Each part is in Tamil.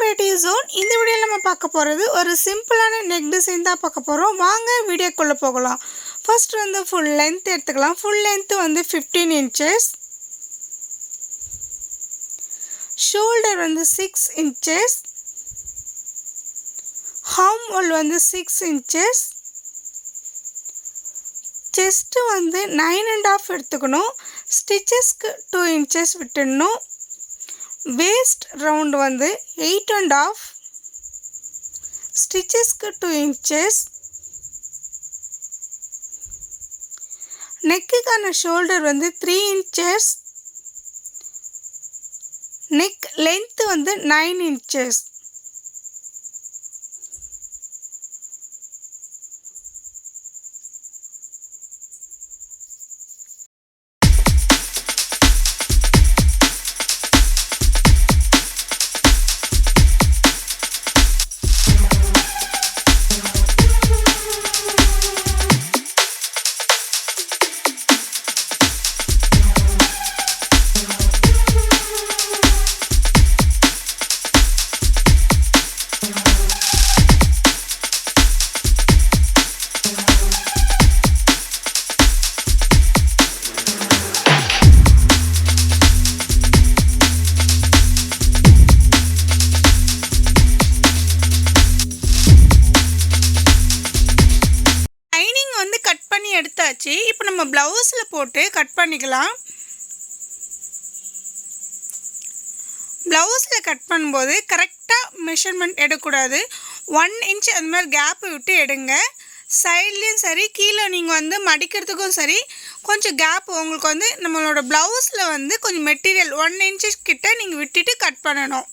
Variety zone. இந்த வீடியோவில் நம்ம பார்க்க போகிறது ஒரு சிம்பிளான நெக் டிசைன் தான் பார்க்க போகிறோம். வாங்க வீடியோக்குள்ளே போகலாம். ஃபர்ஸ்ட் வந்து ஃபுல் லென்த் எடுத்துக்கலாம். ஃபுல் லென்த் வந்து 15 inches. ஷோல்டர் வந்து 6 inches. ஆர்ம் ஹோல் வந்து 6 inches. செஸ்ட்டு வந்து 9.5 எடுத்துக்கணும். ஸ்டிச்சஸ்க்கு 2 inches விட்டுடணும். வேஸ்ட் ரவுண்ட் வந்து 8.5, ஸ்டிச்சஸ்க்கு 2 inches. நெக்குக்கான ஷோல்டர் வந்து 3 inches. நெக் லென்த் வந்து 9 inches. எடுத்தாச்சு. இப்போ நம்ம ப்ளவுஸில் போட்டு கட் பண்ணிக்கலாம். ப்ளவுஸில் கட் பண்ணும்போது கரெக்டாக மெஷர்மெண்ட் எடுக்கக்கூடாது. 1 inch அந்த மாதிரி கேப்பு விட்டு எடுங்க. சைட்லேயும் சரி, கீழே நீங்கள் வந்து மடிக்கிறதுக்கும் சரி, கொஞ்சம் கேப் உங்களுக்கு வந்து நம்மளோட ப்ளவுஸில் வந்து கொஞ்சம் மெட்டீரியல் 1 inch கிட்ட நீங்கள் விட்டுட்டு கட் பண்ணணும்.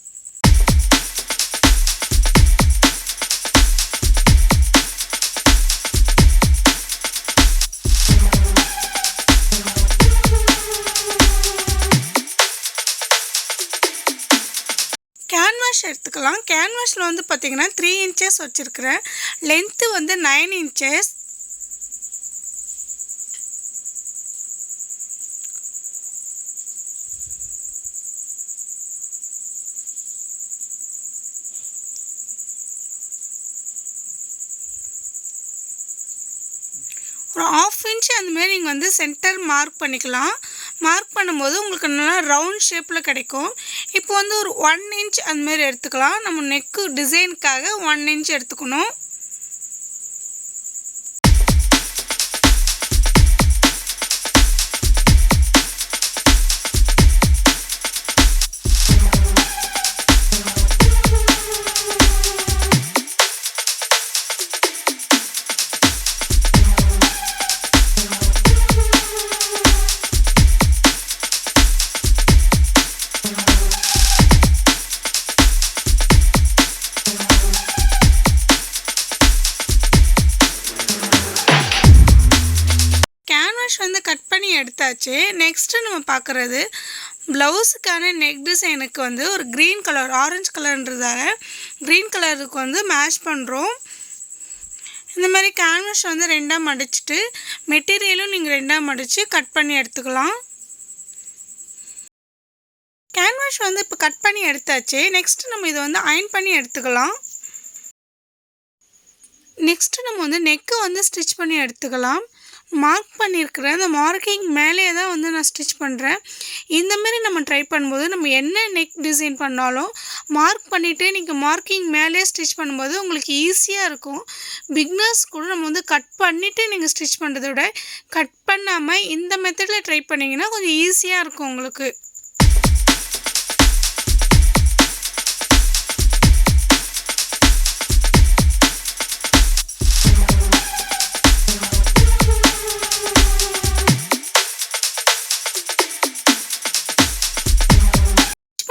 கேன்வாஷ் எடுத்துக்கலாம். கேன்வாஷில் வந்து பார்த்திங்கன்னா 3 inches வச்சுருக்கிறேன். லென்த்து வந்து 9 inches. ஒரு 1/2 inch அந்தமாரி நீங்கள் வந்து சென்டர் மார்க் பண்ணிக்கலாம். மார்க் பண்ணும்போது உங்களுக்கு நல்லா ரவுண்ட் ஷேப்பில் கிடைக்கும். இப்போ வந்து ஒரு 1 inch அந்தமாரி எடுத்துக்கலாம். நம்ம நெக்கு டிசைனுக்காக 1 inch எடுத்துக்கணும். வந்து கட் பண்ணி எடுத்தாச்சு. நெக்ஸ்ட்டு நம்ம பார்க்குறது ப்ளவுஸுக்கான நெக் டிசைனுக்கு வந்து ஒரு க்ரீன் கலர், ஆரஞ்சு கலர்ன்றதால க்ரீன் கலருக்கு வந்து மேட்ச் பண்ணுறோம். இந்த மாதிரி கேன்வாஷ் வந்து 2ஆக மடிச்சுட்டு மெட்டீரியலும் நீங்கள் 2ஆக மடித்து கட் பண்ணி எடுத்துக்கலாம். கேன்வாஷ் வந்து இப்போ கட் பண்ணி எடுத்தாச்சு. நெக்ஸ்ட்டு நம்ம இதை வந்து அயர்ன் பண்ணி எடுத்துக்கலாம். நெக்ஸ்ட்டு நம்ம வந்து நெக்கு வந்து ஸ்டிச் பண்ணி எடுத்துக்கலாம். மார்க் பண்ணியிருக்கிறேன். அந்த மார்க்கிங் மேலே தான் வந்து நான் ஸ்டிச் பண்ணுறேன். இந்தமாரி நம்ம ட்ரை பண்ணும்போது நம்ம என்ன நெக் டிசைன் பண்ணாலும் மார்க் பண்ணிவிட்டு நீங்கள் மார்க்கிங் மேலே ஸ்டிச் பண்ணும்போது உங்களுக்கு ஈஸியாக இருக்கும். பிக்னர்ஸ் கூட நம்ம வந்து கட் பண்ணிவிட்டு நீங்கள் ஸ்டிச் பண்ணுறத விட கட் பண்ணாமல் இந்த மெத்தடில் ட்ரை பண்ணிங்கன்னா கொஞ்சம் ஈஸியாக இருக்கும் உங்களுக்கு.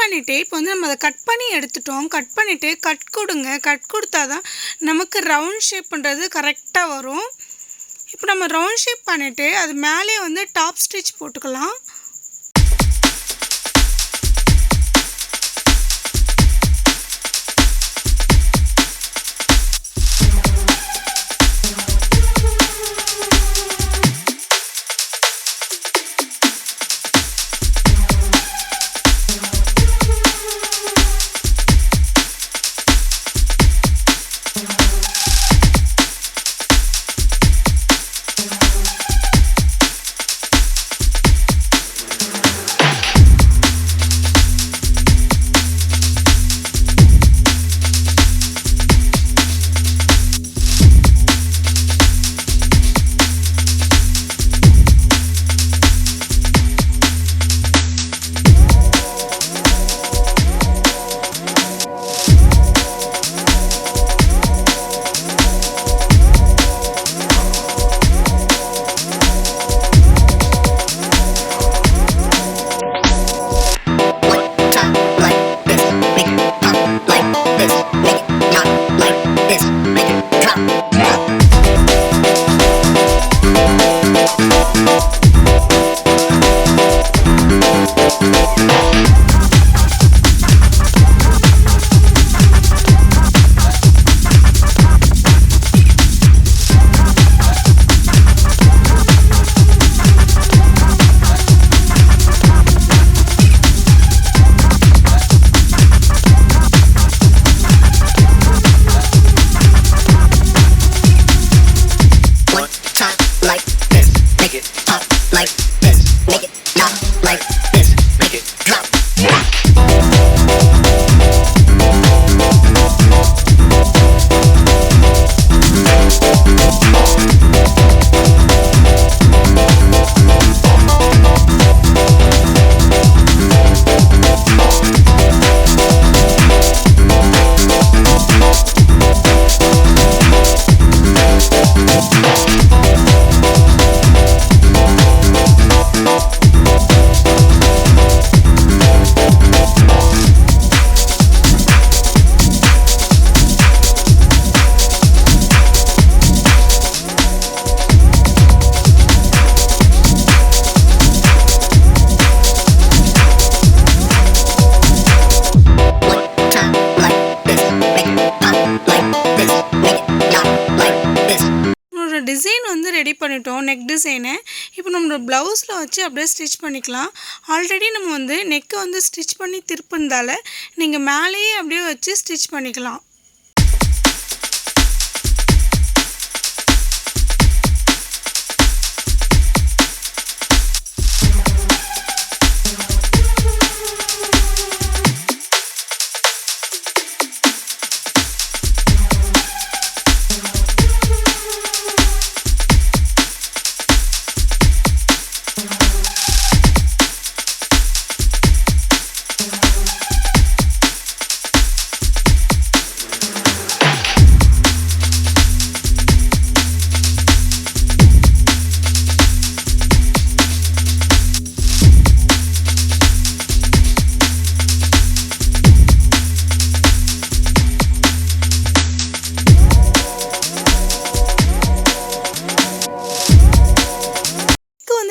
பண்ணிவிட்டு இப்போ வந்து நம்ம அதை கட் பண்ணி எடுத்துட்டோம். கட் பண்ணிவிட்டு கட் கொடுங்க. கட் கொடுத்தா தான் நமக்கு ரவுண்ட் ஷேப் பண்ணுறது கரெக்டாக வரும். இப்போ நம்ம ரவுண்ட் ஷேப் பண்ணிவிட்டு அது மேலே வந்து டாப் ஸ்டிச் போட்டுக்கலாம். டிசைன் வந்து ரெடி பண்ணிட்டோம், நெக் டிசைனை. இப்போ நம்மளோட ப்ளவுஸில் வச்சு அப்படியே ஸ்டிச் பண்ணிக்கலாம். ஆல்ரெடி நம்ம வந்து நெக்கை வந்து ஸ்டிச் பண்ணி திருப்பினதால நீங்கள் மேலேயே அப்படியே வச்சு ஸ்டிச் பண்ணிக்கலாம்.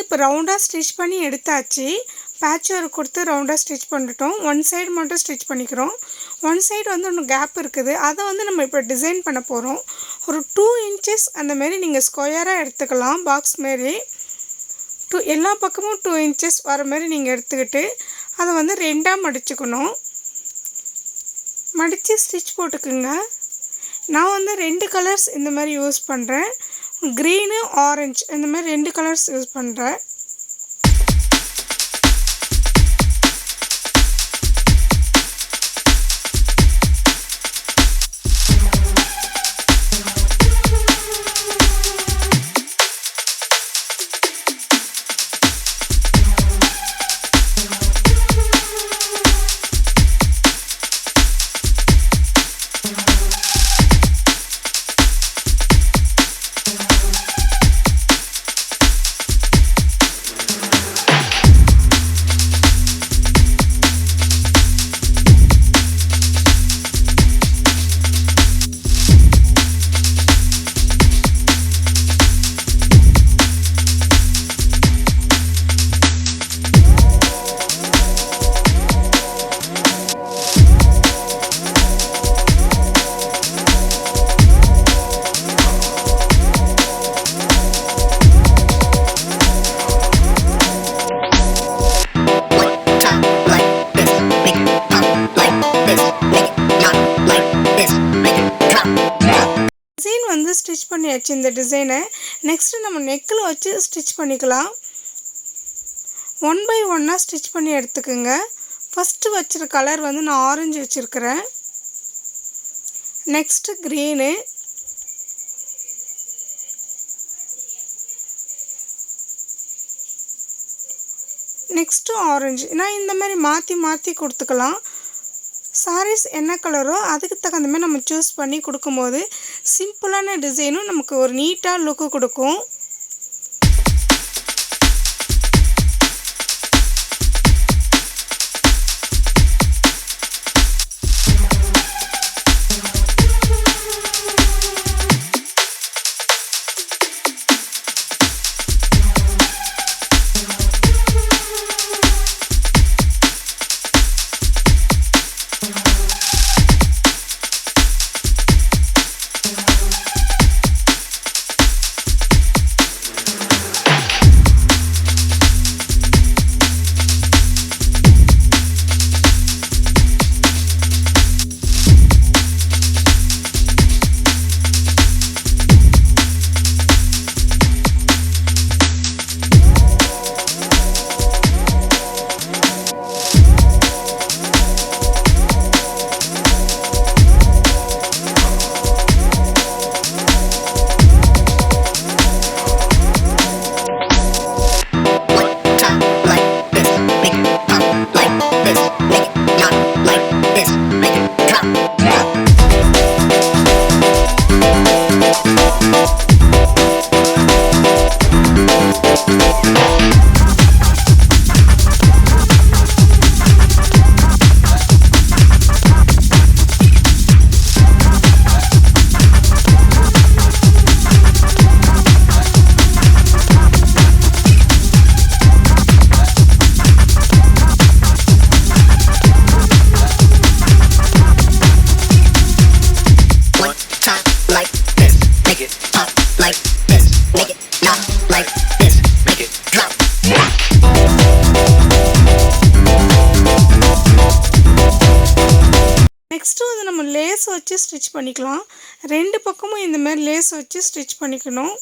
இப்போ ரவுண்டாக ஸ்டிச் பண்ணி எடுத்தாச்சு. பேட்ச் ஒர்க் கொடுத்து ரவுண்டாக ஸ்டிச் பண்ணிட்டோம். ஒன் சைடு மட்டும் ஸ்டிச் பண்ணிக்கிறோம். ஒன் சைடு வந்து ஒன்று கேப் இருக்குது, அதை வந்து நம்ம இப்போ டிசைன் பண்ண போகிறோம். ஒரு 2 இன்ச்சஸ் அந்தமாரி நீங்கள் ஸ்கொயராக எடுத்துக்கலாம். பாக்ஸ் மாரி எல்லா பக்கமும் 2 இன்ச்சஸ் வர மாதிரி நீங்கள் எடுத்துக்கிட்டு அதை வந்து 2ஆக மடிச்சுக்கணும். மடித்து ஸ்டிச் போட்டுக்குங்க. நான் வந்து 2 கலர்ஸ் இந்த மாதிரி யூஸ் பண்ணுறேன். க்ரீனு ஆரஞ்சு இந்த மாதிரி 2 கலர்ஸ் யூஸ் பண்ணுறேன். வந்து ஸ்டிச் பண்ணியாச்சு இந்த டிசைனை. நெக்ஸ்ட்டு நம்ம நெக்கில் வச்சு ஸ்டிச் பண்ணிக்கலாம். 1 by 1 ஸ்டிச் பண்ணி எடுத்துக்குங்க. ஃபஸ்ட்டு வச்சுருக்க கலர் வந்து நான் ஆரஞ்சு வச்சுருக்கிறேன். Next green, next orange. நான் இந்த மாதிரி மாற்றி மாற்றி கொடுத்துக்கலாம். சாரீஸ் என்ன கலரோ அதுக்கு தகுந்த மாதிரி நம்ம சூஸ் பண்ணி கொடுக்கும்போது சிம்பிளான டிசைனும் நமக்கு ஒரு நீட்டாக லுக்கு கொடுக்கும். not like this. Make it drop. Next வந்து நம்ம லேஸ் வச்சு ஸ்டிச் பண்ணிக்கலாம். 2 பக்கமும் இந்த மாதிரி லேஸ் வச்சு ஸ்டிச் பண்ணிக்கணும்.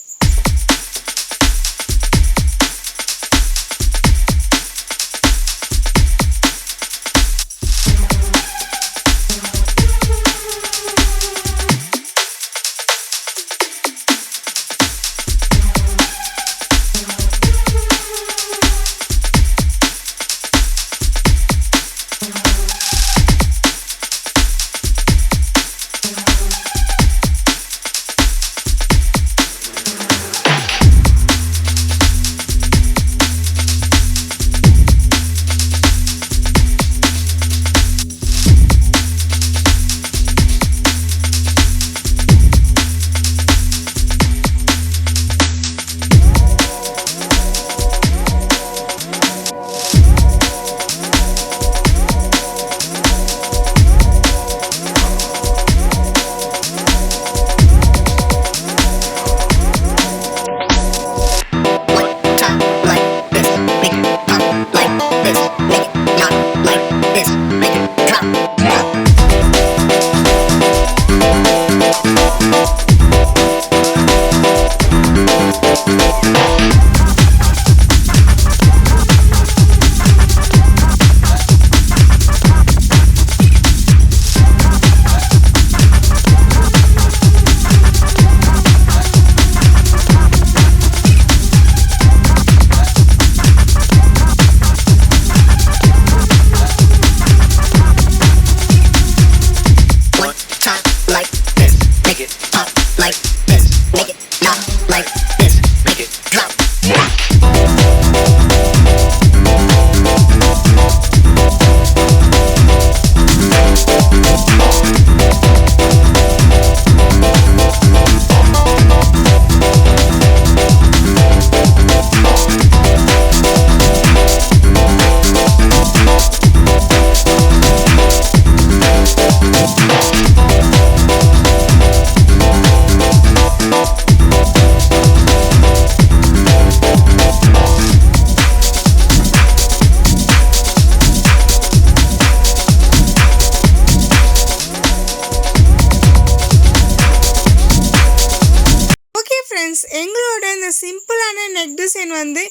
எங்களோட இந்த சிம்பிளான நெக் டிசைன் வந்து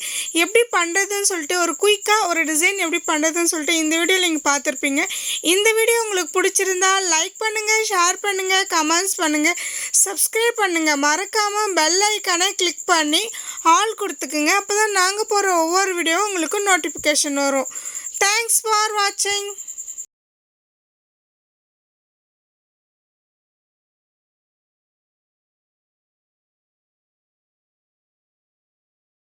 எப்படி பண்ணுறதுன்னு சொல்லிட்டு ஒரு குயிக்காக ஒரு டிசைன் எப்படி பண்ணுறதுன்னு சொல்லிட்டு இந்த வீடியோவில் நீங்கள் பார்த்துருப்பீங்க. இந்த வீடியோ உங்களுக்கு பிடிச்சிருந்தா லைக் பண்ணுங்கள், ஷேர் பண்ணுங்கள், கமெண்ட்ஸ் பண்ணுங்கள், சப்ஸ்கிரைப் பண்ணுங்கள். மறக்காமல் பெல் ஐக்கானை கிளிக் பண்ணி ஆல் கொடுத்துக்குங்க. அப்போ தான் நாங்கள் போகிற ஒவ்வொரு வீடியோவும் உங்களுக்கு நோட்டிஃபிகேஷன் வரும். தேங்க்ஸ் ஃபார் வாட்சிங்.